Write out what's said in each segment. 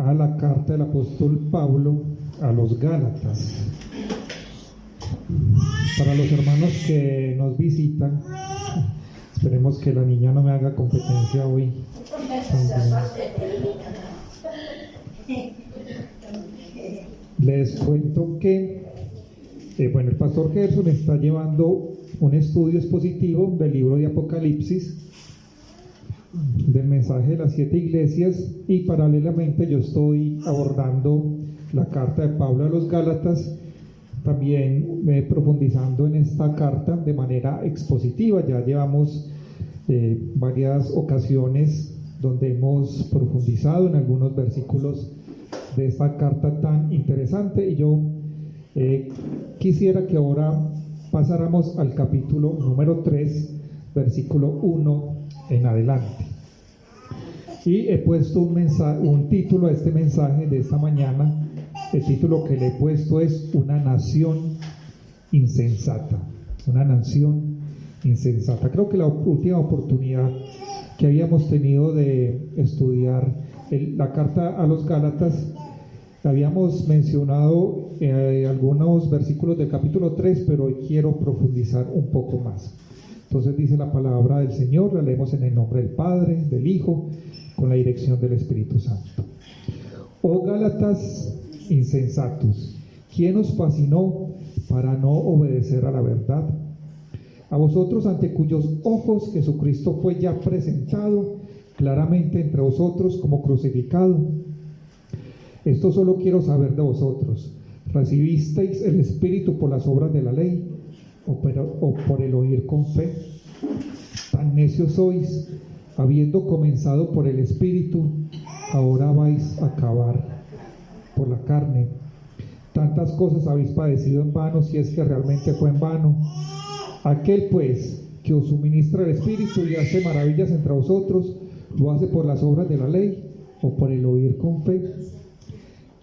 a la carta del apóstol Pablo a los Gálatas. Para los hermanos que nos visitan, esperemos que la niña no me haga competencia hoy. Les cuento que el pastor Gerson está llevando un estudio expositivo del libro de Apocalipsis, del mensaje de las 7 iglesias, y paralelamente yo estoy abordando la carta de Pablo a los Gálatas, también profundizando en esta carta de manera expositiva. Ya llevamos varias ocasiones donde hemos profundizado en algunos versículos de esta carta tan interesante, y yo quisiera que ahora pasáramos al capítulo número 3, versículo 1 en adelante. Y he puesto un título a este mensaje de esta mañana. El título que le he puesto es Una nación insensata. Una nación insensata. Creo que la última oportunidad que habíamos tenido de estudiar la carta a los Gálatas, habíamos mencionado algunos versículos del capítulo 3, pero hoy quiero profundizar un poco más. Entonces dice la palabra del Señor, la leemos en el nombre del Padre, del Hijo, con la dirección del Espíritu Santo. Oh Gálatas insensatos, ¿quién os fascinó para no obedecer a la verdad? A vosotros, ante cuyos ojos Jesucristo fue ya presentado claramente entre vosotros como crucificado. Esto solo quiero saber de vosotros: ¿recibisteis el Espíritu por las obras de la ley o por el oír con fe? Tan necios sois, habiendo comenzado por el Espíritu, ahora vais a acabar por la carne. Tantas cosas habéis padecido en vano, si es que realmente fue en vano. Aquel pues que os suministra el Espíritu y hace maravillas entre vosotros, ¿lo hace por las obras de la ley o por el oír con fe?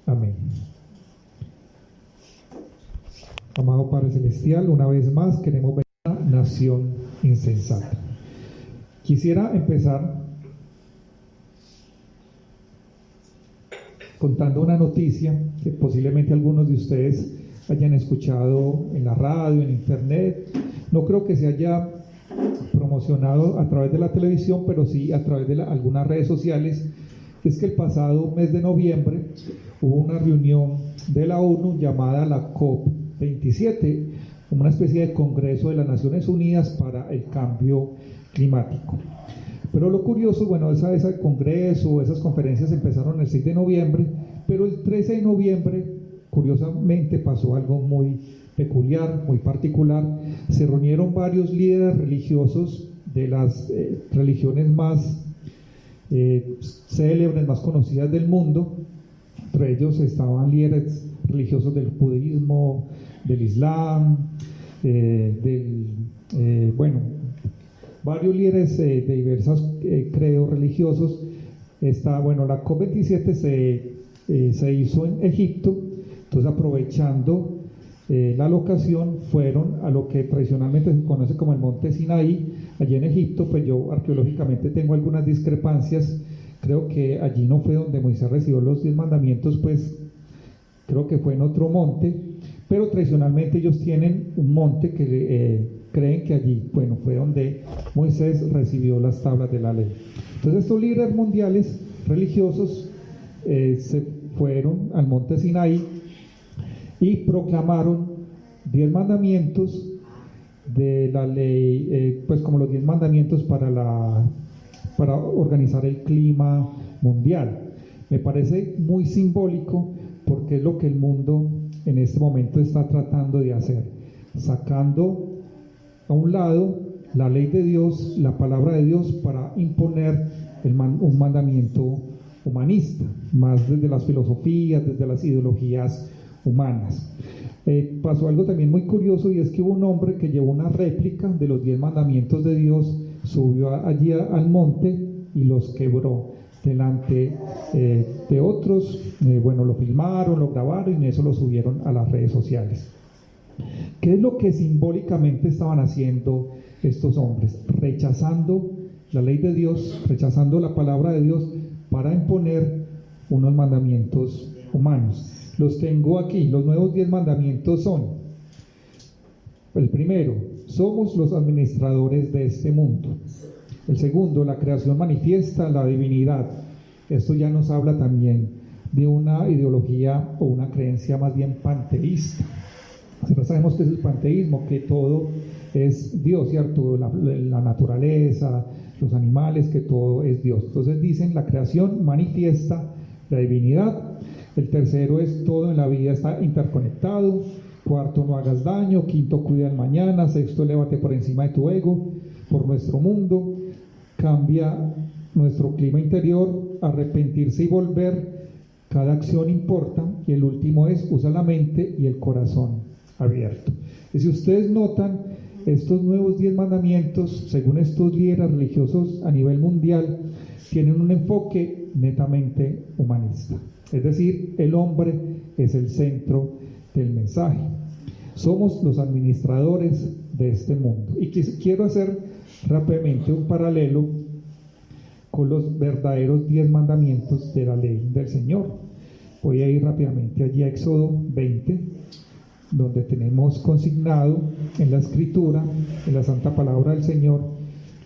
Amén. Amado Padre Celestial, una vez más queremos ver una nación insensata. Quisiera empezar contando una noticia que posiblemente algunos de ustedes hayan escuchado en la radio, en internet. No creo que se haya promocionado a través de la televisión, pero sí a través de algunas redes sociales. Es que el pasado mes de noviembre hubo una reunión de la ONU llamada la COP27, una especie de Congreso de las Naciones Unidas para el Cambio Climático. Pero lo curioso, ese congreso, esas conferencias empezaron el 6 de noviembre, pero el 13 de noviembre, curiosamente, pasó algo muy peculiar, muy particular. Se reunieron varios líderes religiosos de las religiones más célebres, más conocidas del mundo. Entre ellos estaban líderes religiosos del budismo, del islam, varios líderes de diversos credos religiosos. La COP27 se hizo en Egipto. Entonces, aprovechando la locación, fueron a lo que tradicionalmente se conoce como el monte Sinaí, allí en Egipto. Pues yo arqueológicamente tengo algunas discrepancias. Creo que allí no fue donde Moisés recibió los 10 mandamientos, pues creo que fue en otro monte, pero tradicionalmente ellos tienen un monte que creen que allí, fue donde Moisés recibió las tablas de la ley. Entonces estos líderes mundiales religiosos se fueron al monte Sinaí y proclamaron 10 mandamientos de la ley, como los 10 mandamientos para organizar el clima mundial. Me parece muy simbólico, porque es lo que el mundo en este momento está tratando de hacer, sacando a un lado la ley de Dios, la palabra de Dios, para imponer un mandamiento humanista, más desde las filosofías, desde las ideologías humanas. Pasó algo también muy curioso, y es que hubo un hombre que llevó una réplica de los 10 mandamientos de Dios, subió allí al monte y los quebró delante de otros. Lo filmaron, lo grabaron y eso lo subieron a las redes sociales. ¿Qué es lo que simbólicamente estaban haciendo estos hombres? Rechazando la ley de Dios, rechazando la palabra de Dios, para imponer unos mandamientos humanos. Los tengo aquí. Los nuevos 10 mandamientos son: el primero, somos los administradores de este mundo. El segundo, la creación manifiesta la divinidad. Esto ya nos habla también de una ideología o una creencia más bien panteísta. Nosotros sabemos que es el panteísmo, que todo es Dios, ¿cierto? La naturaleza, los animales, que todo es Dios. Entonces dicen, la creación manifiesta la divinidad. El tercero es, todo en la vida está interconectado. Cuarto, no hagas daño. Quinto, cuida el mañana. Sexto, elévate por encima de tu ego, por nuestro mundo. Cambia nuestro clima interior. Arrepentirse y volver. Cada acción importa. Y el último es, usa la mente y el corazón abierto. Y si ustedes notan, estos nuevos 10 mandamientos, según estos líderes religiosos a nivel mundial, tienen un enfoque netamente humanista. Es decir, el hombre es el centro del mensaje. Somos los administradores de este mundo. Y quiero hacer rápidamente un paralelo con los verdaderos 10 mandamientos de la ley del Señor. Voy a ir rápidamente allí a Éxodo 20, donde tenemos consignado en la Escritura, en la Santa Palabra del Señor,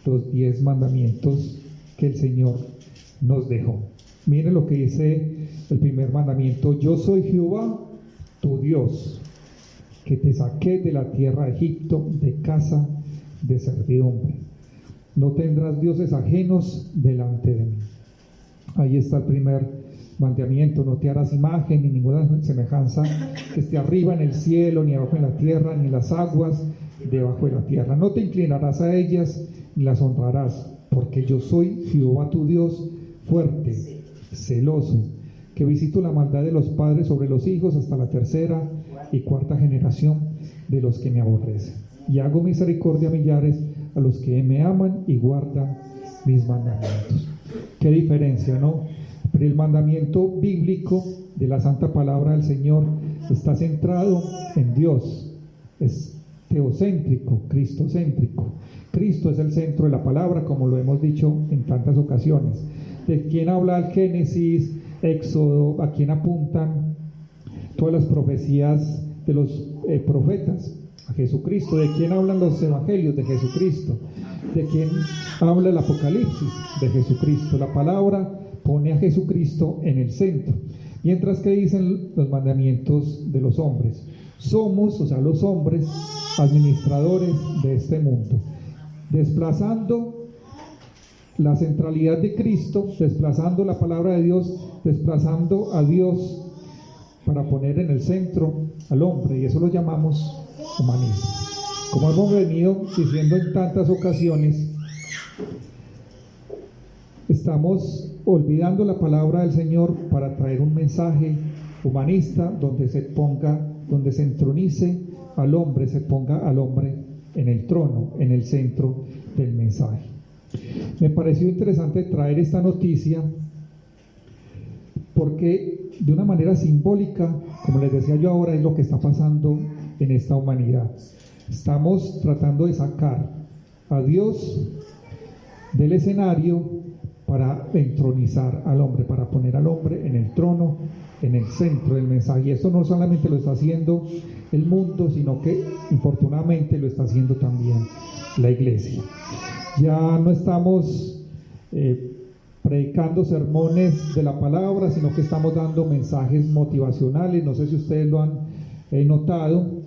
los 10 mandamientos que el Señor nos dejó. Miren lo que dice el primer mandamiento: yo soy Jehová, tu Dios, que te saqué de la tierra de Egipto, de casa de servidumbre. No tendrás dioses ajenos delante de mí. Ahí está el primer mandamiento: no te harás imagen ni ninguna semejanza que esté arriba en el cielo, ni abajo en la tierra, ni en las aguas debajo de la tierra. No te inclinarás a ellas ni las honrarás, porque yo soy Jehová tu Dios, fuerte, celoso, que visito la maldad de los padres sobre los hijos hasta la tercera y cuarta generación de los que me aborrecen, y hago misericordia a millares a los que me aman y guardan mis mandamientos. Qué diferencia, ¿no? Pero el mandamiento bíblico de la Santa Palabra del Señor está centrado en Dios, es teocéntrico, cristocéntrico. Cristo es el centro de la palabra, como lo hemos dicho en tantas ocasiones. ¿De quién habla el Génesis, Éxodo? ¿A quién apuntan todas las profecías de los profetas? A Jesucristo. ¿De quién hablan los evangelios? De Jesucristo. ¿De quién habla el Apocalipsis? De Jesucristo. La palabra pone a Jesucristo en el centro. Mientras que dicen los mandamientos de los hombres: somos, o sea, los hombres, administradores de este mundo, desplazando la centralidad de Cristo, desplazando la palabra de Dios, desplazando a Dios para poner en el centro al hombre, y eso lo llamamos humanismo. Como hemos venido diciendo en tantas ocasiones, estamos olvidando la palabra del Señor para traer un mensaje humanista donde se entronice al hombre, se ponga al hombre en el trono, en el centro del mensaje. Me pareció interesante traer esta noticia porque de una manera simbólica, como les decía yo ahora, es lo que está pasando en esta humanidad. Estamos tratando de sacar a Dios del escenario para entronizar al hombre, para poner al hombre en el trono, en el centro del mensaje. Y esto no solamente lo está haciendo el mundo, sino que infortunadamente lo está haciendo también la iglesia. Ya no estamos predicando sermones de la palabra, sino que estamos dando mensajes motivacionales. No sé si ustedes lo han notado.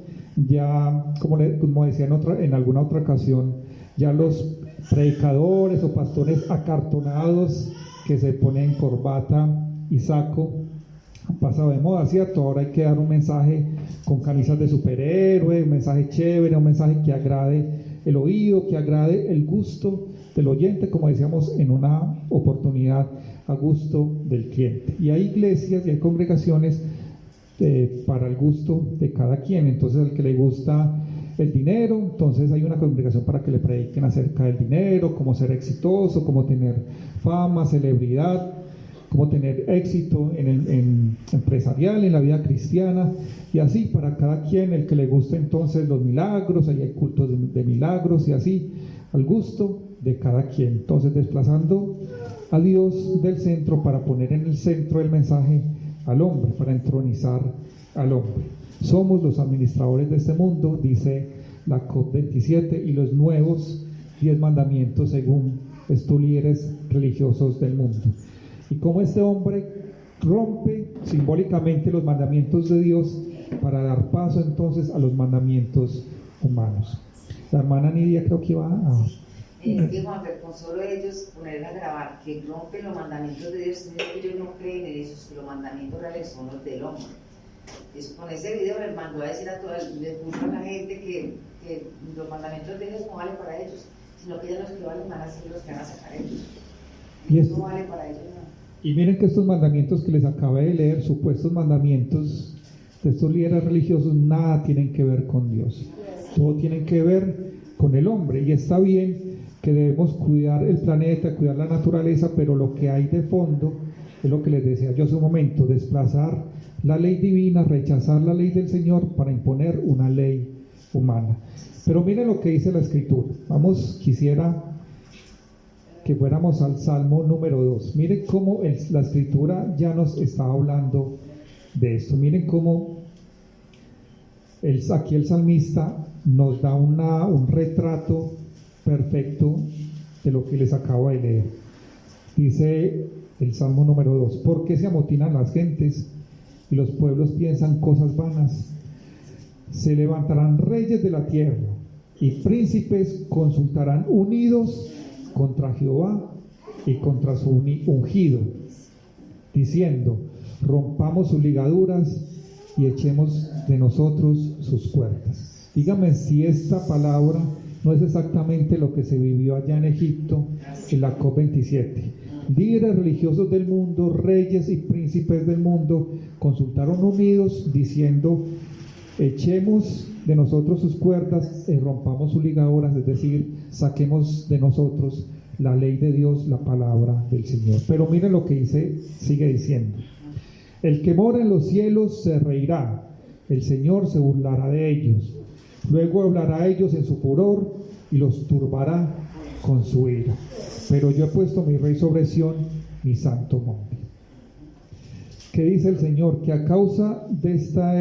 Ya, como decía en alguna otra ocasión, ya los predicadores o pastores acartonados que se ponen corbata y saco han pasado de moda, ¿cierto? Ahora hay que dar un mensaje con camisas de superhéroe, un mensaje chévere, un mensaje que agrade el oído, que agrade el gusto del oyente, como decíamos en una oportunidad, a gusto del cliente. Y hay iglesias y hay congregaciones para el gusto de cada quien. Entonces, al que le gusta el dinero, entonces hay una congregación para que le prediquen acerca del dinero, cómo ser exitoso, cómo tener fama, celebridad, cómo tener éxito en empresarial, en la vida cristiana, y así para cada quien. El que le guste entonces los milagros, ahí hay cultos de milagros, y así al gusto de cada quien. Entonces, desplazando a Dios del centro para poner en el centro del mensaje al hombre, para entronizar al hombre. Somos los administradores de este mundo, dice la COP27, y los nuevos 10 mandamientos según estos líderes religiosos del mundo. Y cómo este hombre rompe simbólicamente los mandamientos de Dios para dar paso entonces a los mandamientos humanos. La hermana Nidia creo que iba a... Es que Juan, pero con solo ellos poner a grabar que rompen los mandamientos de Dios, ellos no creen en eso, que los mandamientos reales son los del hombre. Con ese video les mandó a decir a la gente que los mandamientos de Dios no valen para ellos, sino que ellos los que valen van a ser los que van a sacar ellos. Y eso no vale para ellos nada. Y miren que estos mandamientos que les acabé de leer, supuestos mandamientos de estos líderes religiosos, nada tienen que ver con Dios. Todo tienen que ver con el hombre. Y está bien que debemos cuidar el planeta, cuidar la naturaleza, pero lo que hay de fondo es lo que les decía yo hace un momento: desplazar la ley divina, rechazar la ley del Señor para imponer una ley humana. Pero miren lo que dice la Escritura. Quisiera que fuéramos al Salmo número 2. Miren cómo la Escritura ya nos está hablando de esto. Miren cómo aquí el salmista nos da un retrato perfecto de lo que les acabo de leer. Dice el Salmo número 2: ¿por qué se amotinan las gentes y los pueblos piensan cosas vanas? Se levantarán reyes de la tierra y príncipes consultarán unidos contra Jehová y contra su ungido, diciendo: rompamos sus ligaduras y echemos de nosotros sus cuerdas. Dígame si esta palabra no es exactamente lo que se vivió allá en Egipto en la COP27. Líderes religiosos del mundo, reyes y príncipes del mundo consultaron unidos diciendo: echemos de nosotros sus cuerdas y rompamos sus ligaduras, es decir, saquemos de nosotros la ley de Dios, la palabra del Señor. Pero miren lo que sigue diciendo: el que mora en los cielos se reirá, el Señor se burlará de ellos, luego hablará a ellos en su furor y los turbará con su ira. Pero yo he puesto mi rey sobre Sión, mi santo monte. ¿Qué dice el Señor? Que a causa de esta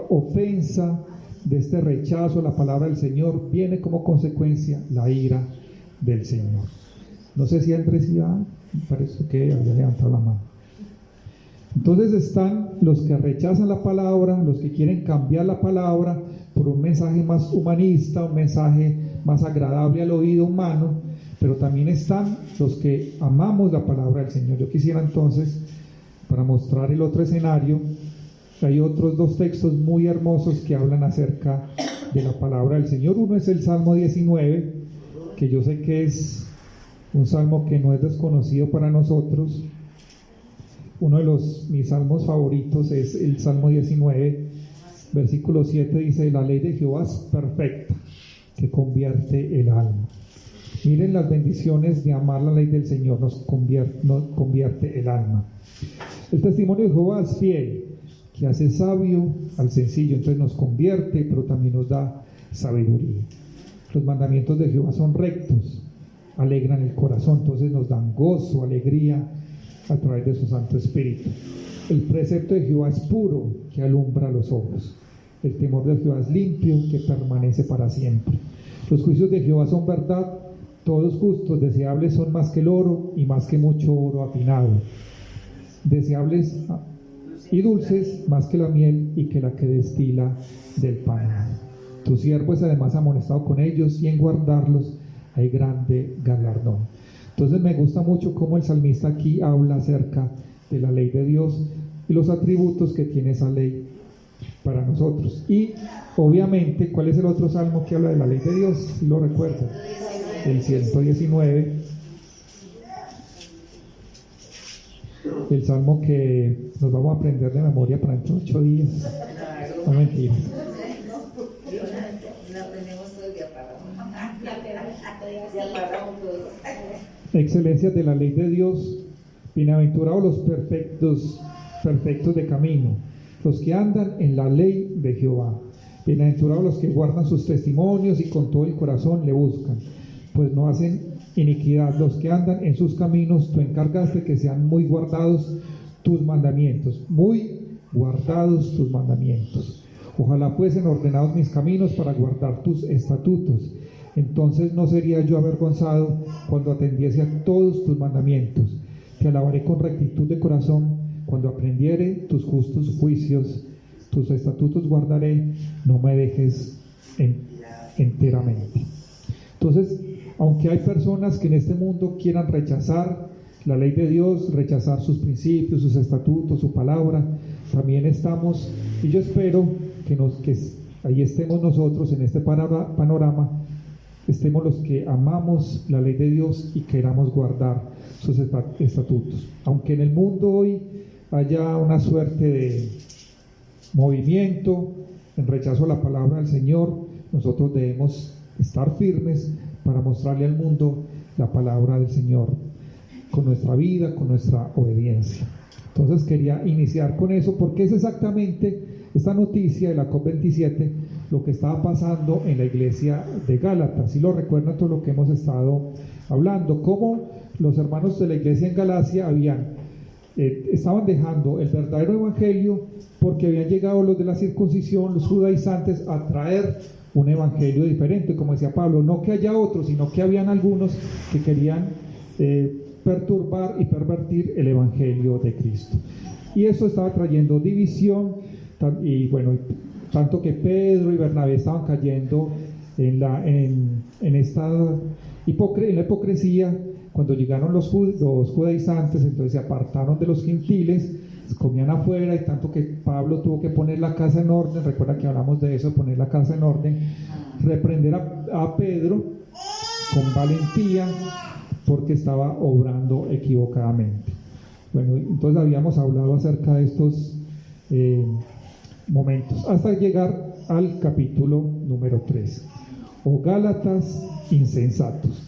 ofensa, de este rechazo a la palabra del Señor, viene como consecuencia la ira del Señor. No sé si Andrés ya, parece que había levantado la mano. Entonces están los que rechazan la palabra, los que quieren cambiar la palabra por un mensaje más humanista, un mensaje más agradable al oído humano, pero también están los que amamos la palabra del Señor. Yo quisiera entonces, para mostrar el otro escenario, hay otros dos textos muy hermosos que hablan acerca de la palabra del Señor. Uno es el Salmo 19, que yo sé que es un salmo que no es desconocido para nosotros. Uno de mis salmos favoritos es el Salmo 19, versículo 7, dice: la ley de Jehová es perfecta, que convierte el alma. Miren las bendiciones de amar la ley del Señor, nos convierte el alma. El testimonio de Jehová es fiel, que hace sabio al sencillo, entonces nos convierte, pero también nos da sabiduría. Los mandamientos de Jehová son rectos, alegran el corazón, entonces nos dan gozo, alegría a través de su Santo Espíritu. El precepto de Jehová es puro, que alumbra los ojos. El temor de Jehová es limpio, que permanece para siempre. Los juicios de Jehová son verdad, todos justos, deseables son más que el oro y más que mucho oro afinado. Deseables y dulces más que la miel y que la que destila del panal. Tu siervo es además amonestado con ellos y en guardarlos hay grande galardón. Entonces me gusta mucho cómo el salmista aquí habla acerca de la ley de Dios y los atributos que tiene esa ley para nosotros. Y obviamente, ¿cuál es el otro salmo que habla de la ley de Dios? Si lo recuerdan, el 119, el salmo que nos vamos a aprender de memoria para dentro de 8 días. No mentiras. Excelencias de la ley de Dios. Bienaventurados los perfectos de camino, los que andan en la ley de Jehová. Bienaventurados los que guardan sus testimonios y con todo el corazón le buscan, pues no hacen iniquidad. Los que andan en sus caminos, tú encargaste que sean muy guardados tus mandamientos, muy guardados tus mandamientos. Ojalá fuesen ordenados mis caminos para guardar tus estatutos. Entonces no sería yo avergonzado cuando atendiese a todos tus mandamientos. Te alabaré con rectitud de corazón cuando aprendiere tus justos juicios. Tus estatutos guardaré, no me dejes enteramente. Entonces, aunque hay personas que en este mundo quieran rechazar la ley de Dios, rechazar sus principios, sus estatutos, su palabra, también estamos, y yo espero que ahí estemos nosotros en este panorama, estemos los que amamos la ley de Dios y queramos guardar sus estatutos. Aunque en el mundo hoy haya una suerte de movimiento en rechazo a la palabra del Señor, nosotros debemos estar firmes para mostrarle al mundo la palabra del Señor con nuestra vida, con nuestra obediencia. Entonces quería iniciar con eso porque es exactamente esta noticia de la COP27 lo que estaba pasando en la iglesia de Gálatas. Si lo recuerdan todo lo que hemos estado hablando, cómo los hermanos de la iglesia en Galacia estaban dejando el verdadero evangelio porque habían llegado los de la circuncisión, los judaizantes, a traer un evangelio diferente, como decía Pablo, no que haya otros, sino que habían algunos que querían perturbar y pervertir el evangelio de Cristo. Y eso estaba trayendo división, y bueno, tanto que Pedro y Bernabé estaban cayendo en la hipocresía. Cuando llegaron los judaizantes, entonces se apartaron de los gentiles, comían afuera, y tanto que Pablo tuvo que poner la casa en orden. Recuerda que hablamos de eso, poner la casa en orden, reprender a Pedro con valentía porque estaba obrando equivocadamente. Bueno, entonces habíamos hablado acerca de estos momentos hasta llegar al capítulo número 3, o Gálatas insensatos.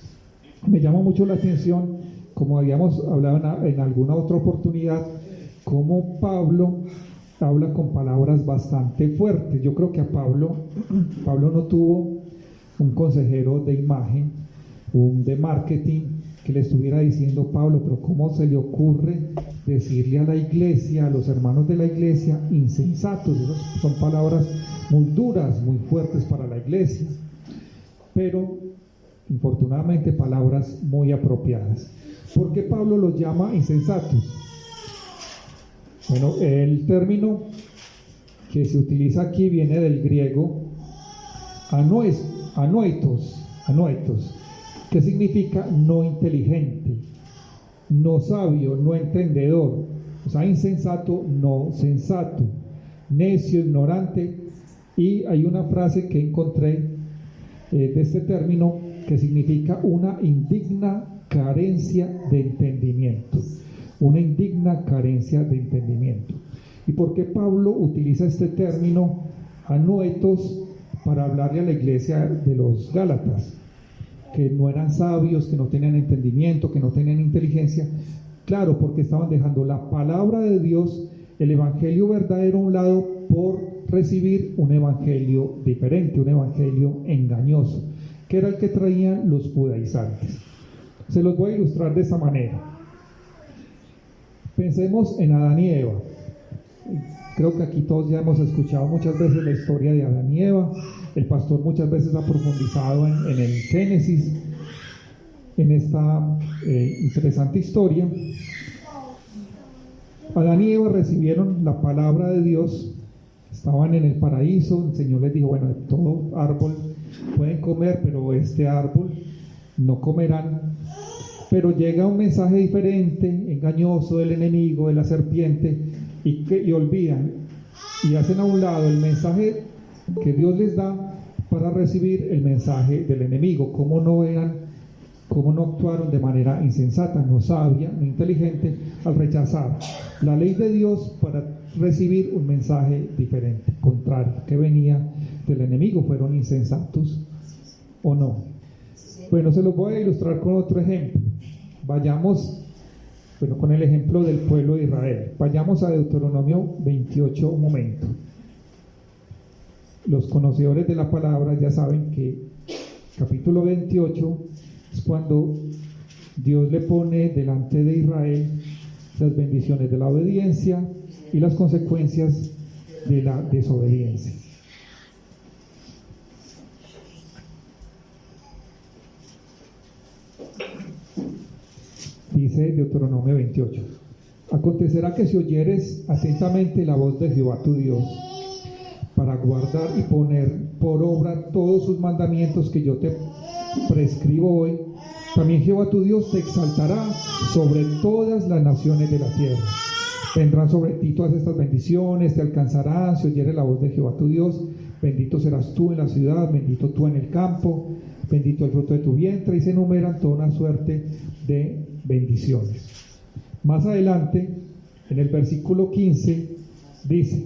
Me llama mucho la atención, como habíamos hablado en alguna otra oportunidad, cómo Pablo habla con palabras bastante fuertes. Yo creo que a Pablo no tuvo un consejero de imagen, de marketing, que le estuviera diciendo: Pablo, pero ¿cómo se le ocurre decirle a la iglesia, a los hermanos de la iglesia, insensatos? Esas son palabras muy duras, muy fuertes para la iglesia, pero infortunadamente palabras muy apropiadas. ¿Por qué Pablo los llama insensatos? Bueno, el término que se utiliza aquí viene del griego anoetos, que significa no inteligente, no sabio, no entendedor. O sea, insensato, no sensato, necio, ignorante. Y hay una frase que encontré de este término que significa una indigna carencia de entendimiento. Una indigna carencia de entendimiento. ¿Y por qué Pablo utiliza este término anoetos para hablarle a la iglesia de los Gálatas? Que no eran sabios, que no tenían entendimiento, que no tenían inteligencia. Claro, porque estaban dejando la palabra de Dios, el evangelio verdadero a un lado, por recibir un evangelio diferente, un evangelio engañoso, que era el que traían los judaizantes. Se los voy a ilustrar de esta manera. Pensemos en Adán y Eva. Creo que aquí todos ya hemos escuchado muchas veces la historia de Adán y Eva. El pastor muchas veces ha profundizado en el Génesis, en esta interesante historia. Adán y Eva recibieron la palabra de Dios, estaban en el paraíso. El Señor les dijo: bueno, de todo árbol pueden comer, pero este árbol no comerán. Pero llega un mensaje diferente, engañoso, del enemigo, de la serpiente, y olvidan y hacen a un lado el mensaje que Dios les da para recibir el mensaje del enemigo. ¿Cómo no actuaron de manera insensata, no sabia, no inteligente, al rechazar la ley de Dios para recibir un mensaje diferente, contrario, que venía del enemigo? ¿Fueron insensatos o no? Bueno, se los voy a ilustrar con otro ejemplo. Vayamos, con el ejemplo del pueblo de Israel. Vayamos a Deuteronomio 28 un momento. Los conocedores de la palabra ya saben que capítulo 28 Es cuando Dios le pone delante de Israel las bendiciones de la obediencia y las consecuencias de la desobediencia. Dice Deuteronomio 28: acontecerá que si oyeres atentamente la voz de Jehová tu Dios, para guardar y poner por obra todos sus mandamientos que yo te prescribo hoy, también Jehová tu Dios te exaltará sobre todas las naciones de la tierra. Vendrán sobre ti todas estas bendiciones, te alcanzarán si oyeres la voz de Jehová tu Dios. Bendito serás tú en la ciudad, bendito tú en el campo, bendito el fruto de tu vientre, y se enumeran toda una suerte de bendiciones. Más adelante, en el versículo 15, dice,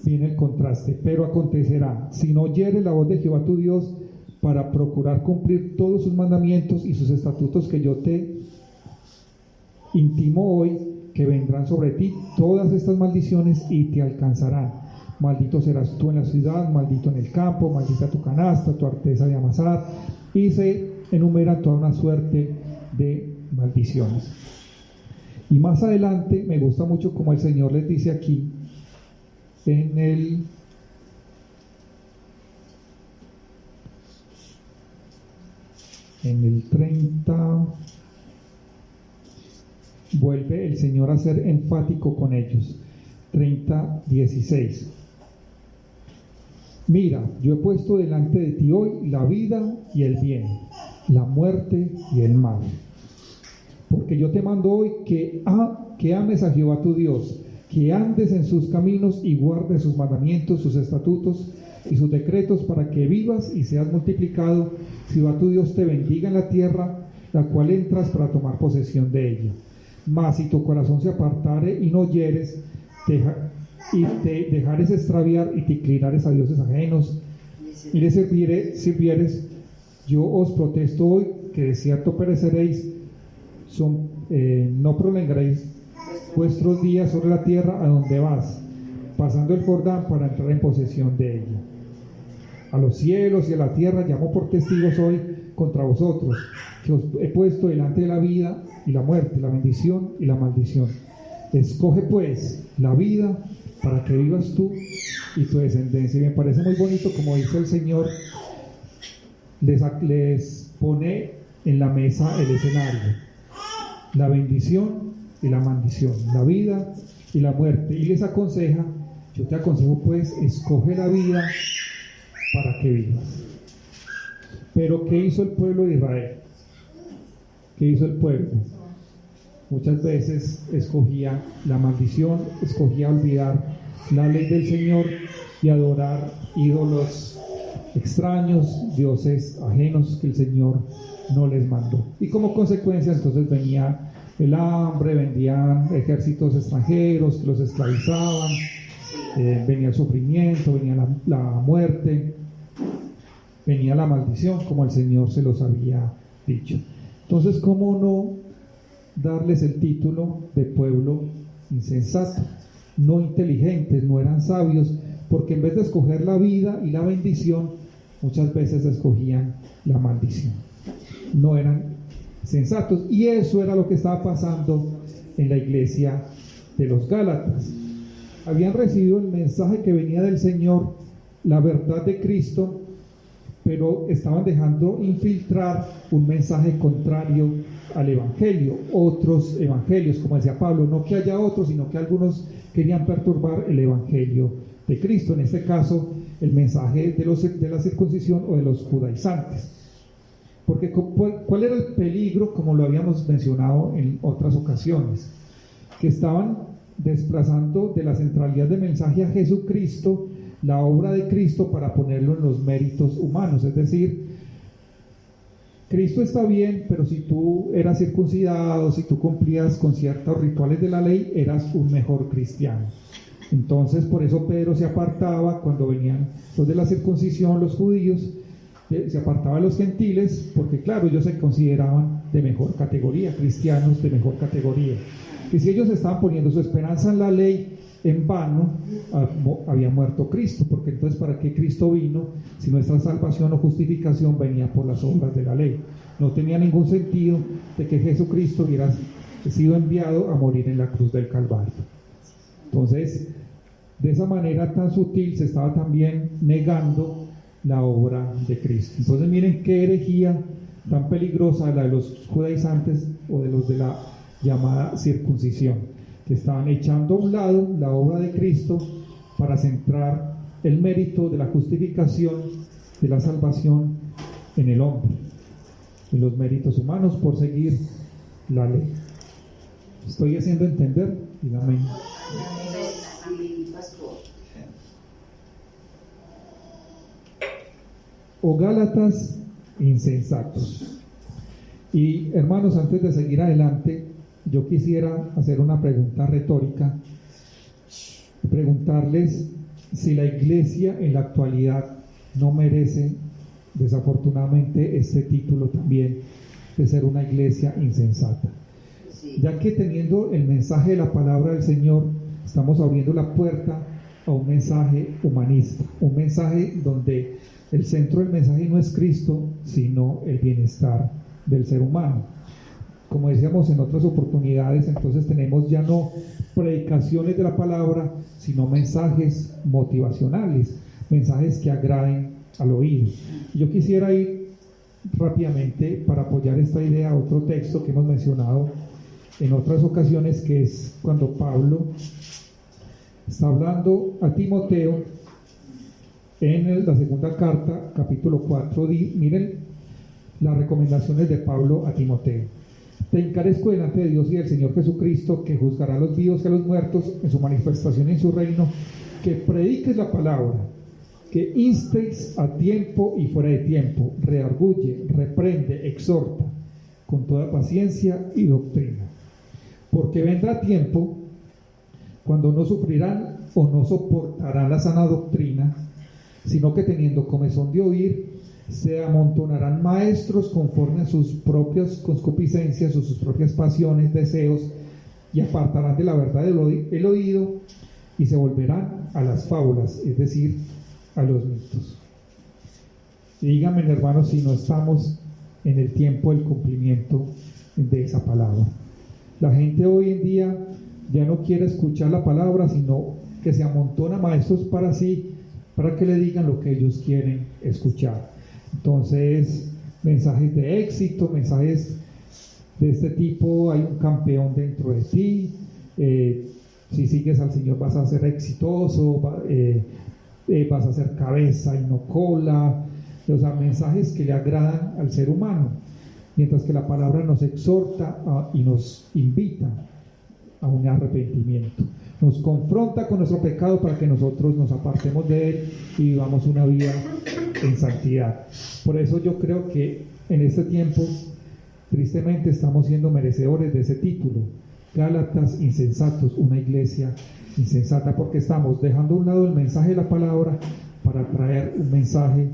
viene el contraste: pero acontecerá, si no oyeres la voz de Jehová tu Dios, para procurar cumplir todos sus mandamientos y sus estatutos que yo te intimo hoy, que vendrán sobre ti todas estas maldiciones y te alcanzarán. Maldito serás tú en la ciudad, maldito en el campo, maldita tu canasta, tu arteza de amasar, y se enumera toda una suerte de maldiciones. Y más adelante me gusta mucho como el Señor les dice aquí en el 30, vuelve el Señor a ser enfático con ellos. 30:16: mira, yo he puesto delante de ti hoy la vida y el bien, la muerte y el mal. Porque yo te mando hoy que ames a Jehová tu Dios, que andes en sus caminos y guardes sus mandamientos, sus estatutos y sus decretos, para que vivas y seas multiplicado. Jehová tu Dios te bendiga en la tierra, la cual entras para tomar posesión de ella. Mas si tu corazón se apartare y no oyeres, y te dejares extraviar y te inclinares a dioses ajenos y les sirvieres, yo os protesto hoy que de cierto pereceréis, no prolongaréis vuestros días sobre la tierra a donde vas, pasando el Jordán para entrar en posesión de ella. A los cielos y a la tierra llamo por testigos hoy contra vosotros, que os he puesto delante de la vida y la muerte, la bendición y la maldición. Escoge pues la vida para que vivas tú y tu descendencia. Y me parece muy bonito como dice el Señor, les pone en la mesa el escenario: la bendición y la maldición, la vida y la muerte, y les aconseja: yo te aconsejo pues, escoge la vida para que vivas. Pero ¿qué hizo el pueblo de Israel? ¿Qué hizo el pueblo? Muchas veces escogía la maldición, escogía olvidar la ley del Señor y adorar ídolos extraños, dioses ajenos que el Señor no les mandó. Y como consecuencia entonces venía el hambre, vendían ejércitos extranjeros que los esclavizaban, venía el sufrimiento, venía la muerte, venía la maldición, como el Señor se los había dicho. Entonces, ¿cómo no darles el título de pueblo insensato? No inteligentes, no eran sabios, porque en vez de escoger la vida y la bendición, muchas veces escogían la maldición. No eran sensatos, y eso era lo que estaba pasando en la iglesia de los Gálatas. Habían recibido el mensaje que venía del Señor, la verdad de Cristo, pero estaban dejando infiltrar un mensaje contrario al evangelio, otros evangelios, como decía Pablo, no que haya otros, sino que algunos querían perturbar el evangelio de Cristo, en este caso el mensaje de la circuncisión o de los judaizantes. Porque ¿cuál era el peligro? Como lo habíamos mencionado en otras ocasiones, que estaban desplazando de la centralidad del mensaje a Jesucristo, la obra de Cristo, para ponerlo en los méritos humanos. Es decir, Cristo está bien, pero si tú eras circuncidado, si tú cumplías con ciertos rituales de la ley, eras un mejor cristiano. Entonces, por eso Pedro se apartaba cuando venían los de la circuncisión, los judíos, se apartaba de los gentiles, porque claro, ellos se consideraban de mejor categoría, cristianos de mejor categoría. Y si ellos estaban poniendo su esperanza en la ley, en vano había muerto Cristo, porque entonces ¿para qué Cristo vino si nuestra salvación o justificación venía por las obras de la ley? No tenía ningún sentido de que Jesucristo hubiera sido enviado a morir en la cruz del Calvario. Entonces, de esa manera tan sutil se estaba también negando la obra de Cristo. Entonces miren qué herejía tan peligrosa la de los judaizantes o de los de la llamada circuncisión, que estaban echando a un lado la obra de Cristo para centrar el mérito de la justificación, de la salvación en el hombre, en los méritos humanos por seguir la ley. ¿Estoy haciendo entender? Dígame. Sí, pastor. O Gálatas insensatos. Y hermanos, antes de seguir adelante, yo quisiera hacer una pregunta retórica, preguntarles si la iglesia en la actualidad no merece desafortunadamente este título también de ser una iglesia insensata, ya que teniendo el mensaje de la palabra del Señor estamos abriendo la puerta a un mensaje humanista, un mensaje donde el centro del mensaje no es Cristo, sino el bienestar del ser humano. Como decíamos en otras oportunidades, entonces tenemos ya no predicaciones de la palabra, sino mensajes motivacionales, mensajes que agraden al oído. Yo quisiera ir rápidamente para apoyar esta idea a otro texto que hemos mencionado en otras ocasiones, que es cuando Pablo está hablando a Timoteo en la segunda carta, capítulo 4, miren las recomendaciones de Pablo a Timoteo. Te encarezco delante de Dios y del Señor Jesucristo, que juzgará a los vivos y a los muertos en su manifestación y en su reino, que prediques la palabra, que instes a tiempo y fuera de tiempo, redarguye, reprende, exhorta, con toda paciencia y doctrina. Porque vendrá tiempo cuando no sufrirán o no soportarán la sana doctrina, sino que teniendo comezón de oír, se amontonarán maestros conforme a sus propias concupiscencias o sus propias pasiones, deseos, y apartarán de la verdad el oído y se volverán a las fábulas, es decir, a los mitos. Y díganme, hermanos, si no estamos en el tiempo del cumplimiento de esa palabra. La gente hoy en día ya no quiere escuchar la palabra, sino que se amontona maestros para sí, para que le digan lo que ellos quieren escuchar. Entonces, mensajes de éxito, mensajes de este tipo: hay un campeón dentro de ti, si sigues al Señor vas a ser exitoso, vas a ser cabeza y no cola. O sea, mensajes que le agradan al ser humano, mientras que la palabra nos exhorta y nos invita a un arrepentimiento, nos confronta con nuestro pecado para que nosotros nos apartemos de él y vivamos una vida en santidad. Por eso yo creo que en este tiempo tristemente estamos siendo merecedores de ese título, Gálatas insensatos, una iglesia insensata, porque estamos dejando a un lado el mensaje de la palabra para traer un mensaje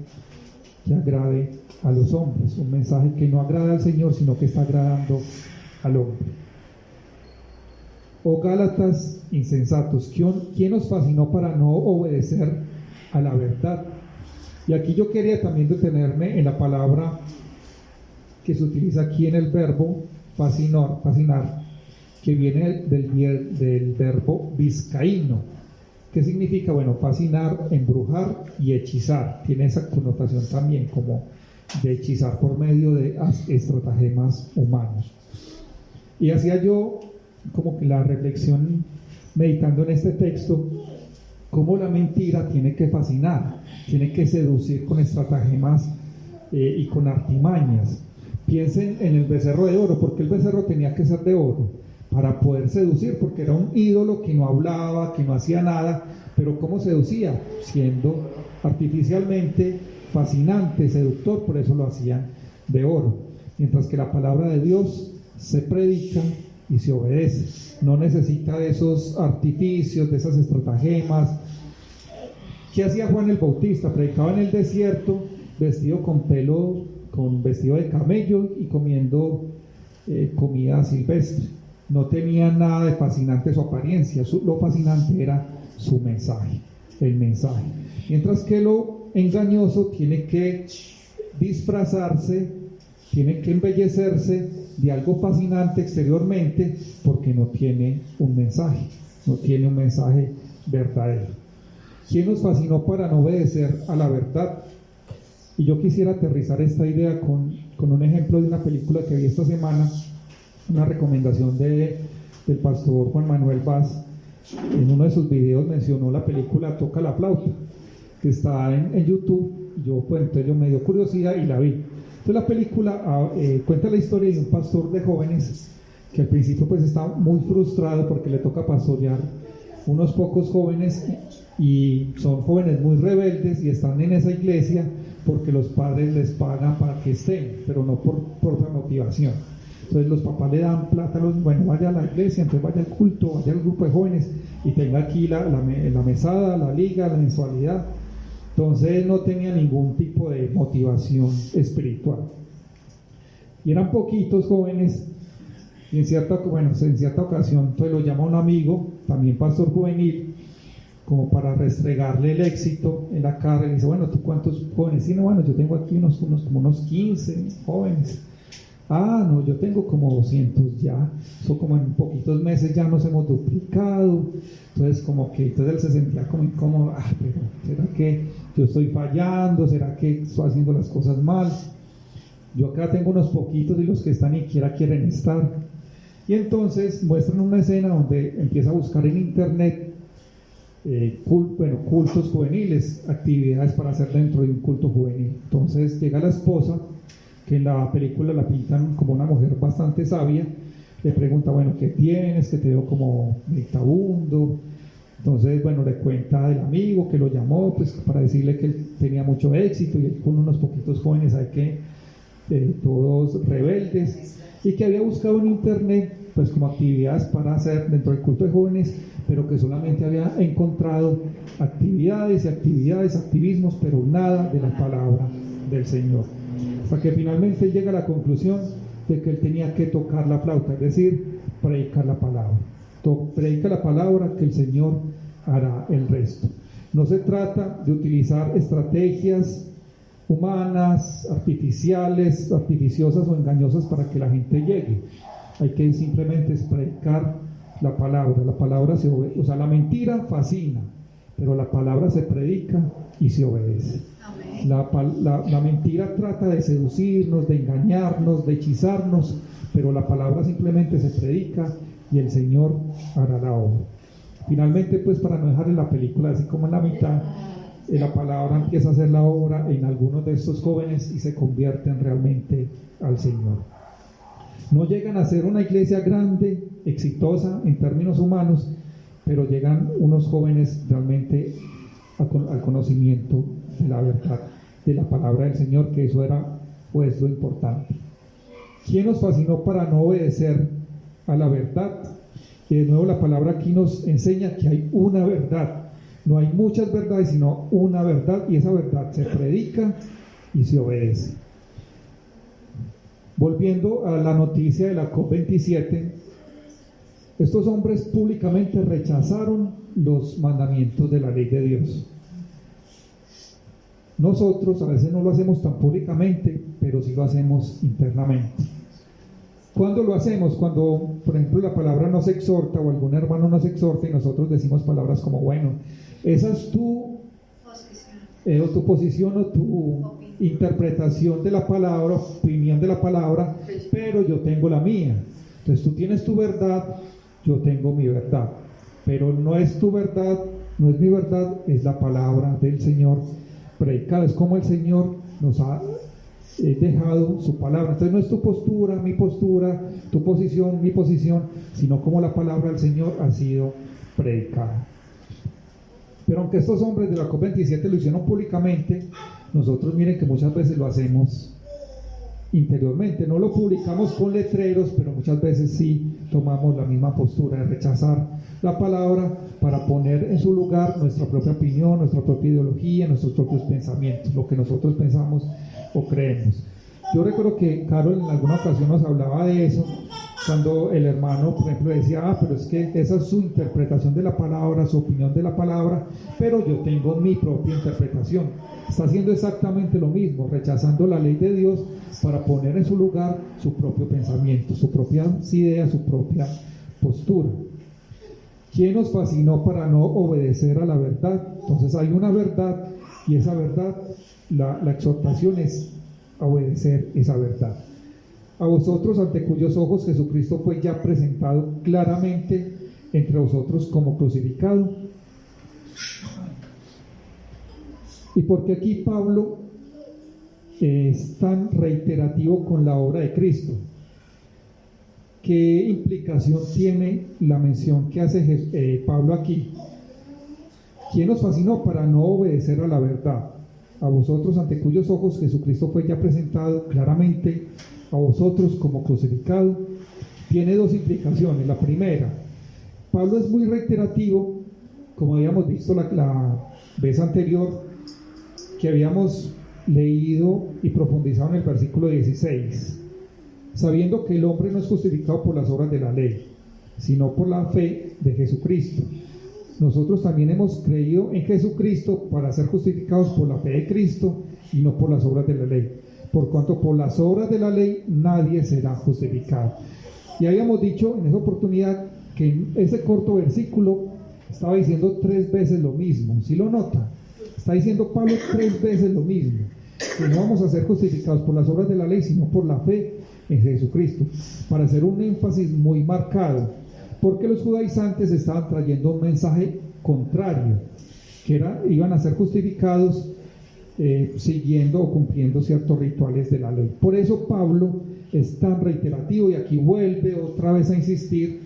que agrade a los hombres, un mensaje que no agrada al Señor, sino que está agradando al hombre. Oh Gálatas insensatos, ¿quién os fascinó para no obedecer a la verdad? Y aquí yo quería también detenerme en la palabra que se utiliza aquí en el verbo fascinar, que viene del verbo vizcaíno. ¿Qué significa? Bueno, fascinar, embrujar y hechizar. Tiene esa connotación también como de hechizar por medio de estratagemas humanos. Y hacía yo como que la reflexión meditando en este texto, cómo la mentira tiene que fascinar, tiene que seducir con estratagemas y con artimañas. Piensen en el becerro de oro. ¿Por qué el becerro tenía que ser de oro? Para poder seducir, porque era un ídolo que no hablaba, que no hacía nada. Pero ¿cómo seducía? Siendo artificialmente fascinante, seductor. Por eso lo hacían de oro. Mientras que la palabra de Dios se predica y se obedece, no necesita de esos artificios, de esas estratagemas. ¿Qué hacía Juan el Bautista? Predicaba en el desierto, vestido con vestido de camello y comiendo comida silvestre. No tenía nada de fascinante su apariencia, lo fascinante era su mensaje, el mensaje. Mientras que lo engañoso tiene que disfrazarse, tiene que embellecerse de algo fascinante exteriormente porque no tiene un mensaje verdadero. ¿Quién nos fascinó para no obedecer a la verdad? Y yo quisiera aterrizar esta idea con un ejemplo de una película que vi esta semana, una recomendación del pastor Juan Manuel Vaz. En uno de sus videos mencionó la película Toca la flauta, que está en YouTube. Entonces yo me dio curiosidad y la vi. Entonces la película cuenta la historia de un pastor de jóvenes que al principio pues está muy frustrado porque le toca pastorear unos pocos jóvenes y son jóvenes muy rebeldes y están en esa iglesia porque los padres les pagan para que estén, pero no por propia motivación. Entonces los papás le dan plata, vaya a la iglesia, entonces vaya al culto, vaya al grupo de jóvenes y tenga aquí la mesada, la liga, la mensualidad. Entonces no tenía ningún tipo de motivación espiritual. Y eran poquitos jóvenes y en cierta ocasión pues lo llama un amigo, también pastor juvenil, como para restregarle el éxito en la cara y dice, bueno, ¿tú cuántos jóvenes tienes? Bueno, yo tengo aquí unos 15 jóvenes. Ah, no, yo tengo como 200 ya. Eso como en poquitos meses ya nos hemos duplicado. Entonces entonces él se sentía como incómodo. Pero ¿será que yo estoy fallando? ¿Será que estoy haciendo las cosas mal? Yo acá tengo unos poquitos y los que están ni siquiera quieren estar. Y entonces muestran una escena donde empieza a buscar en internet cultos juveniles, actividades para hacer dentro de un culto juvenil. Entonces llega la esposa, que en la película la pintan como una mujer bastante sabia, le pregunta, bueno, ¿qué tienes? Que te veo como meditabundo. Entonces, le cuenta del amigo que lo llamó, pues para decirle que él tenía mucho éxito y él con unos poquitos jóvenes, hay que todos rebeldes, y que había buscado en internet, pues como actividades para hacer dentro del culto de jóvenes, pero que solamente había encontrado activismos, pero nada de la palabra del Señor. Hasta que finalmente llega a la conclusión de que él tenía que tocar la flauta, es decir, predicar la palabra. Predica la palabra, que el Señor hará el resto. No se trata de utilizar estrategias humanas, artificiosas o engañosas para que la gente llegue. Hay que simplemente predicar la palabra. La palabra se obedece. O sea, la mentira fascina, pero la palabra se predica y se obedece. La mentira trata de seducirnos, de engañarnos, de hechizarnos, pero la palabra simplemente se predica y el Señor hará la obra. Finalmente, pues para no dejar la película así como en la mitad, la palabra empieza a hacer la obra en algunos de estos jóvenes y se convierten realmente al Señor. No llegan a ser una iglesia grande, exitosa en términos humanos, pero llegan unos jóvenes realmente al conocimiento de la verdad, de la palabra del Señor, que eso era pues lo importante. ¿Quién nos fascinó para no obedecer a la verdad? Y de nuevo la palabra aquí nos enseña que hay una verdad. No hay muchas verdades, sino una verdad, y esa verdad se predica y se obedece. Volviendo a la noticia de la COP27, estos hombres públicamente rechazaron los mandamientos de la ley de Dios. Nosotros a veces no lo hacemos tan públicamente, pero sí lo hacemos internamente. ¿Cuándo lo hacemos? Cuando, por ejemplo, la palabra nos exhorta o algún hermano nos exhorta y nosotros decimos palabras como, bueno, esa es tu posición o tu interpretación de la palabra, opinión de la palabra, pero yo tengo la mía. Entonces tú tienes tu verdad, yo tengo mi verdad, pero no es tu verdad, no es mi verdad, es la palabra del Señor predicada. Es como el Señor nos ha dejado su palabra. Entonces no es tu postura, mi postura, tu posición, mi posición, sino como la palabra del Señor ha sido predicada. Pero aunque estos hombres de la COP27 lo hicieron públicamente, nosotros miren que muchas veces lo hacemos interiormente. No lo publicamos con letreros, pero muchas veces sí tomamos la misma postura de rechazar la palabra para poner en su lugar nuestra propia opinión, nuestra propia ideología, nuestros propios pensamientos, lo que nosotros pensamos o creemos. Yo recuerdo que Carol en alguna ocasión nos hablaba de eso, cuando el hermano, por ejemplo, decía, pero es que esa es su interpretación de la palabra, su opinión de la palabra, pero yo tengo mi propia interpretación. Está haciendo exactamente lo mismo, rechazando la ley de Dios para poner en su lugar su propio pensamiento, sus propias ideas, su propia postura. ¿Quién nos fascinó para no obedecer a la verdad? Entonces hay una verdad, y esa verdad, la exhortación es a obedecer esa verdad. A vosotros, ante cuyos ojos Jesucristo fue ya presentado claramente entre vosotros como crucificado. ¿Y por qué aquí Pablo es tan reiterativo con la obra de Cristo? ¿Qué implicación tiene la mención que hace Pablo aquí? ¿Quién nos fascinó para no obedecer a la verdad? A vosotros, ante cuyos ojos Jesucristo fue ya presentado claramente a vosotros como crucificado. Tiene dos implicaciones. La primera, Pablo es muy reiterativo, como habíamos visto la vez anterior, que habíamos leído y profundizado en el versículo 16, sabiendo que el hombre no es justificado por las obras de la ley, sino por la fe de Jesucristo. Nosotros también hemos creído en Jesucristo para ser justificados por la fe de Cristo y no por las obras de la ley, por cuanto por las obras de la ley nadie será justificado. Y habíamos dicho en esa oportunidad que en ese corto versículo estaba diciendo 3 veces lo mismo. ¿Sí lo nota? Está diciendo Pablo 3 veces lo mismo, que no vamos a ser justificados por las obras de la ley, sino por la fe en Jesucristo, para hacer un énfasis muy marcado, porque los judaizantes estaban trayendo un mensaje contrario, que iban a ser justificados siguiendo o cumpliendo ciertos rituales de la ley. Por eso Pablo es tan reiterativo y aquí vuelve otra vez a insistir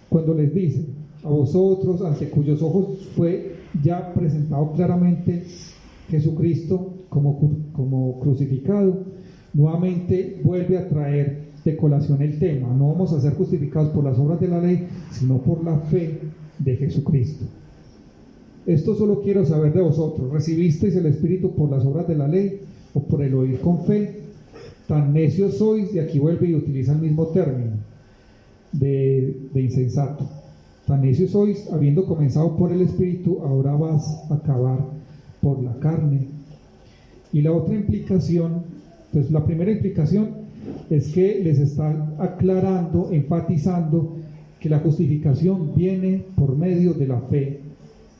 cuando les dice: a vosotros, ante cuyos ojos fue ya presentado claramente Jesucristo como crucificado. Nuevamente vuelve a traer de colación el tema: no vamos a ser justificados por las obras de la ley, sino por la fe de Jesucristo. Esto solo quiero saber de vosotros: ¿recibisteis el Espíritu por las obras de la ley o por el oír con fe? Tan necios sois, y aquí vuelve y utiliza el mismo término de insensato. Tan necios sois, habiendo comenzado por el Espíritu, ahora vas a acabar por la carne. Y la otra implicación, pues la primera implicación es que les está aclarando, enfatizando que la justificación viene por medio de la fe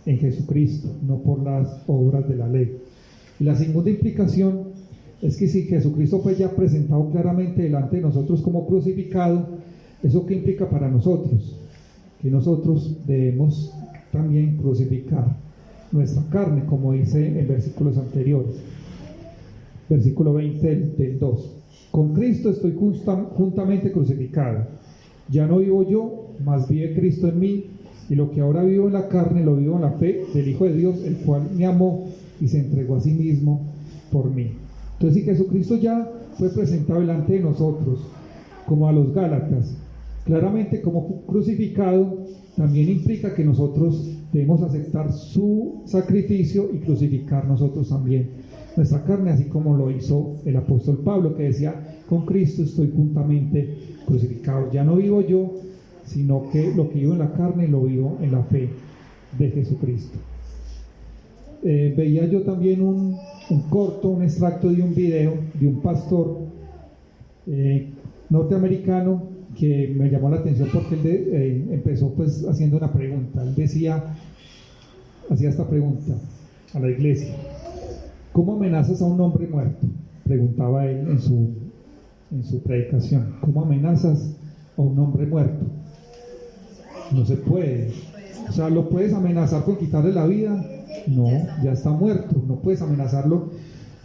en Jesucristo, no por las obras de la ley. Y la segunda implicación es que si Jesucristo fue ya presentado claramente delante de nosotros como crucificado, ¿eso qué implica para nosotros? Que nosotros debemos también crucificar nuestra carne, como dice en versículos anteriores. Versículo 20 del 2: con Cristo estoy juntamente crucificado. Ya no vivo yo, mas vive Cristo en mí, y lo que ahora vivo en la carne lo vivo en la fe del Hijo de Dios, el cual me amó y se entregó a sí mismo por mí. Entonces, si Jesucristo ya fue presentado delante de nosotros, como a los Gálatas, claramente como crucificado, también implica que nosotros debemos aceptar su sacrificio y crucificar nosotros también nuestra carne, así como lo hizo el apóstol Pablo, que decía: con Cristo estoy juntamente crucificado. Ya no vivo yo, sino que lo que vivo en la carne lo vivo en la fe de Jesucristo. Veía yo también un extracto de un video de un pastor norteamericano que me llamó la atención, porque él empezó pues haciendo una pregunta. Él hacía esta pregunta a la iglesia: ¿cómo amenazas a un hombre muerto? Preguntaba él en su predicación. ¿Cómo amenazas a un hombre muerto? No se puede. O sea, ¿lo puedes amenazar con quitarle la vida? No, ya está muerto. No puedes amenazarlo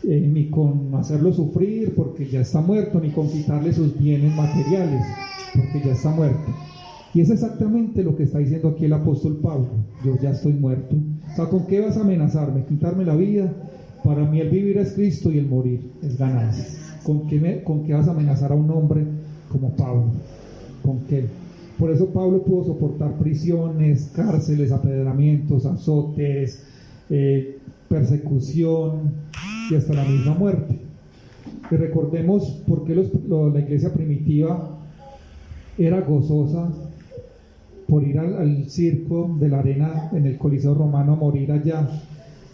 ni con hacerlo sufrir, porque ya está muerto, ni con quitarle sus bienes materiales, porque ya está muerto. Y es exactamente lo que está diciendo aquí el apóstol Pablo: yo ya estoy muerto. O sea, ¿con qué vas a amenazarme? ¿Quitarme la vida? Para mí el vivir es Cristo y el morir es ganancia. ¿Con qué vas a amenazar a un hombre como Pablo? ¿Con qué? Por eso Pablo pudo soportar prisiones, cárceles, apedreamientos, azotes, persecución, y hasta la misma muerte. Y recordemos por qué la iglesia primitiva era gozosa por ir al circo de la arena en el Coliseo Romano a morir allá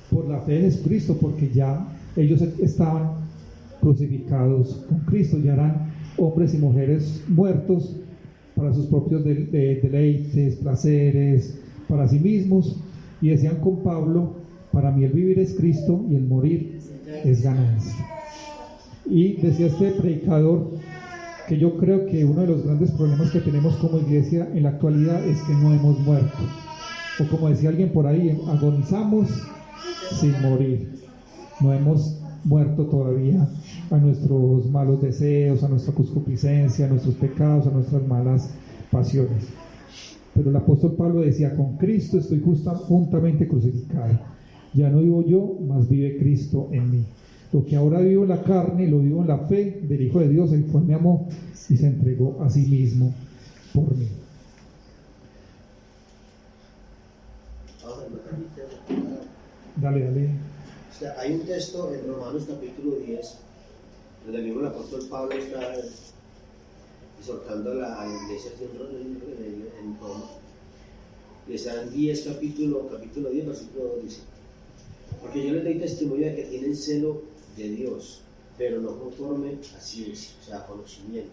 por la fe de Jesucristo, porque ya ellos estaban crucificados con Cristo, ya eran hombres y mujeres muertos para sus propios deleites, placeres, para sí mismos, y decían con Pablo: para mí el vivir es Cristo y el morir es ganancia. Y decía este predicador que yo creo que uno de los grandes problemas que tenemos como iglesia en la actualidad es que no hemos muerto, o como decía alguien por ahí, agonizamos sin morir. No hemos muerto todavía a nuestros malos deseos, a nuestra concupiscencia, a nuestros pecados, a nuestras malas pasiones. Pero el apóstol Pablo decía: con Cristo estoy juntamente crucificado. Ya no vivo yo, mas vive Cristo en mí. Lo que ahora vivo en la carne, lo vivo en la fe del Hijo de Dios, el cual me amó y se entregó a sí mismo por mí. Dale. O sea, hay un texto en Romanos capítulo 10, donde el mismo el apóstol Pablo está exhortando a la iglesia en Roma. Y está en 10, capítulo 10, versículo 2, dice: porque yo les doy testimonio de que tienen celo de Dios, pero no conforme a ciencia, o sea, a conocimiento.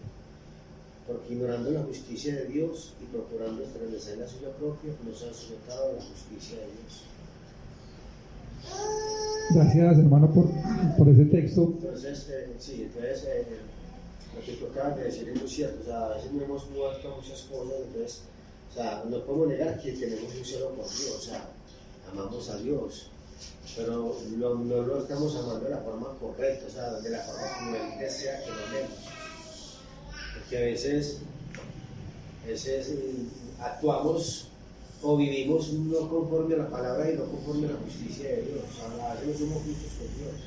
Porque ignorando la justicia de Dios y procurando establecer la suya propia, no se han sujetado a la justicia de Dios. Gracias, hermano, por ese texto. Entonces, lo que tú acabas de decir es muy cierto. O sea, a veces no hemos muerto muchas cosas, entonces, o sea, no podemos negar que tenemos un celo por Dios, o sea, amamos a Dios, pero no lo estamos amando de la forma correcta, o sea, de la forma como Él desea que lo amemos. Porque a veces actuamos o vivimos no conforme a la palabra y no conforme a la justicia de Dios. O sea, a veces no somos justos con Dios.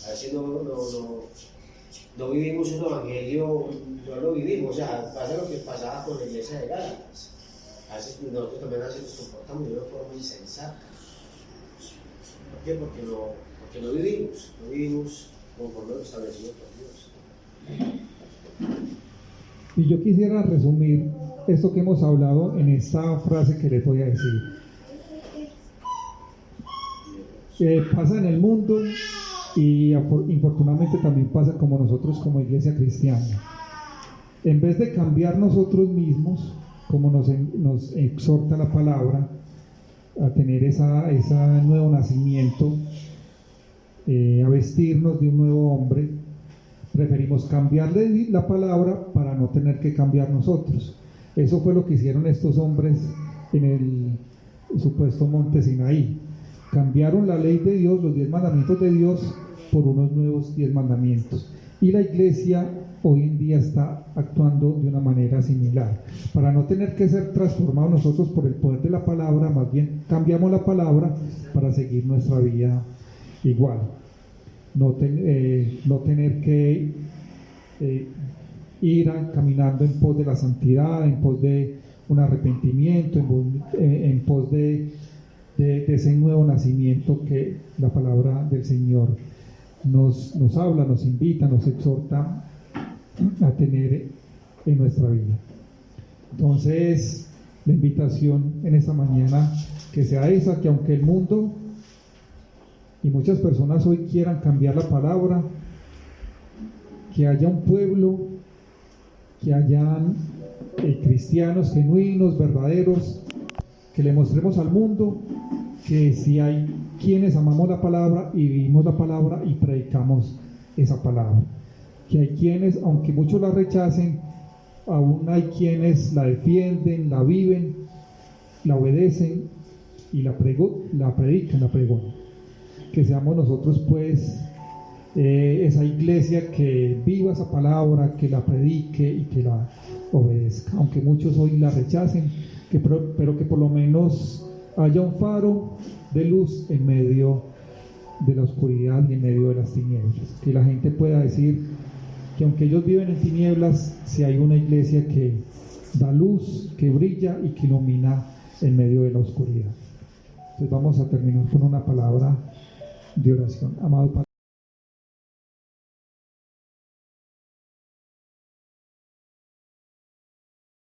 A veces no vivimos un evangelio, no lo vivimos. O sea, pasa lo que pasaba con la iglesia de Gálatas. A veces nosotros también nos comportamos de una forma insensata. ¿Por qué? Porque no vivimos conforme a lo establecido por Dios. Y yo quisiera resumir esto que hemos hablado en esta frase que les voy a decir. Pasa en el mundo y infortunadamente también pasa como nosotros como iglesia cristiana. En vez de cambiar nosotros mismos, como nos exhorta la palabra, a tener ese nuevo nacimiento, a vestirnos de un nuevo hombre, preferimos cambiarle la palabra para no tener que cambiar nosotros. Eso fue lo que hicieron estos hombres en el supuesto monte Sinaí. Cambiaron la ley de Dios, los 10 mandamientos de Dios, por unos nuevos 10 mandamientos. Y la iglesia hoy en día está actuando de una manera similar. Para no tener que ser transformados nosotros por el poder de la palabra, más bien cambiamos la palabra para seguir nuestra vida igual. No tener que ir caminando en pos de la santidad, en pos de un arrepentimiento, en pos de ese nuevo nacimiento que la palabra del Señor nos habla, nos invita, nos exhorta a tener en nuestra vida. Entonces, la invitación en esta mañana que sea esa, que aunque el mundo y muchas personas hoy quieran cambiar la palabra, que haya un pueblo, que hayan cristianos genuinos, verdaderos, que le mostremos al mundo que si hay quienes amamos la palabra y vivimos la palabra y predicamos esa palabra, que hay quienes, aunque muchos la rechacen, aún hay quienes la defienden, la viven, la obedecen y la predican, la pregonan. Que seamos nosotros pues esa iglesia que viva esa palabra, que la predique y que la obedezca, aunque muchos hoy la rechacen, pero que por lo menos haya un faro de luz en medio de la oscuridad y en medio de las tinieblas, que la gente pueda decir que aunque ellos viven en tinieblas, si hay una iglesia que da luz, que brilla y que ilumina en medio de la oscuridad. Entonces vamos a terminar con una palabra de oración. Amado Padre.